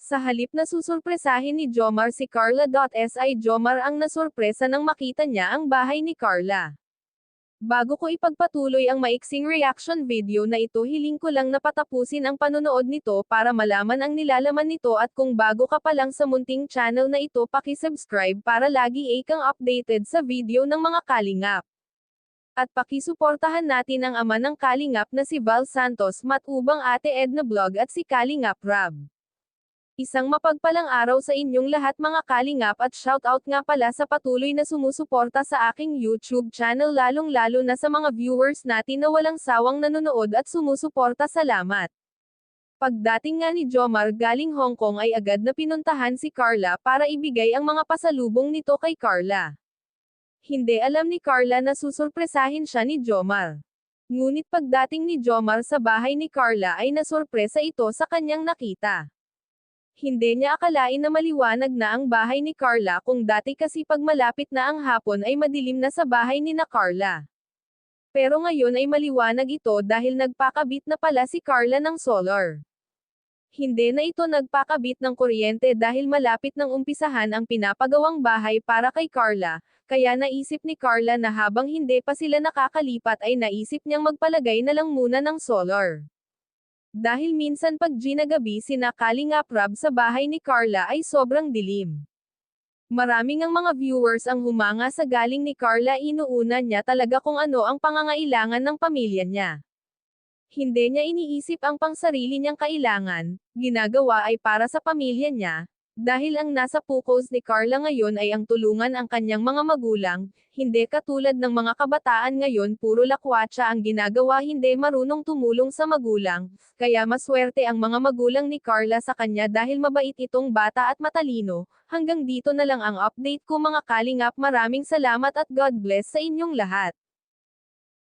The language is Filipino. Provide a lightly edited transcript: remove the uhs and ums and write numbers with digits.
Sa halip na susurpresahin ni Jomar si Carla.si Jomar ang nasurpresa nang makita niya ang bahay ni Carla. Bago ko ipagpatuloy ang maiksing reaction video na ito, hiling ko lang na patapusin ang panonood nito para malaman ang nilalaman nito, at kung bago ka pa lang sa munting channel na ito, paki-subscribe para lagi kang updated sa video ng mga kalingap. At pakisuportahan natin ang ama ng kalingap na si Val Santos, Matubang Ate Edna Vlog at si Kalingap Rab. Isang mapagpalang araw sa inyong lahat mga kalingap, at shoutout nga pala sa patuloy na sumusuporta sa aking YouTube channel, lalong-lalo na sa mga viewers natin na walang sawang nanonood at sumusuporta. Salamat! Pagdating nga ni Jomar galing Hong Kong ay agad na pinuntahan si Carla para ibigay ang mga pasalubong nito kay Carla. Hindi alam ni Carla na susurpresahin siya ni Jomar. Ngunit pagdating ni Jomar sa bahay ni Carla ay nasurpresa ito sa kanyang nakita. Hindi niya akalain na maliwanag na ang bahay ni Carla, kung dati kasi pag malapit na ang hapon ay madilim na sa bahay ni na Carla. Pero ngayon ay maliwanag ito dahil nagpakabit na pala si Carla ng solar. Hindi na ito nagpakabit ng kuryente dahil malapit nang umpisahan ang pinapagawang bahay para kay Carla, kaya naisip ni Carla na habang hindi pa sila nakakalipat ay naisip niyang magpalagay na lang muna ng solar. Dahil minsan pag ginagabi sina Kalingap Rab sa bahay ni Carla ay sobrang dilim. Maraming ang mga viewers ang humanga sa galing ni Carla, inuuna niya talaga kung ano ang pangangailangan ng pamilya niya. Hindi niya iniisip ang pangsarili niyang kailangan, ginagawa ay para sa pamilya niya, dahil ang nasa focus ni Carla ngayon ay ang tulungan ang kanyang mga magulang, hindi katulad ng mga kabataan ngayon puro lakwatsa ang ginagawa, hindi marunong tumulong sa magulang, kaya maswerte ang mga magulang ni Carla sa kanya dahil mabait itong bata at matalino. Hanggang dito na lang ang update ko mga kalingap, maraming salamat at God bless sa inyong lahat.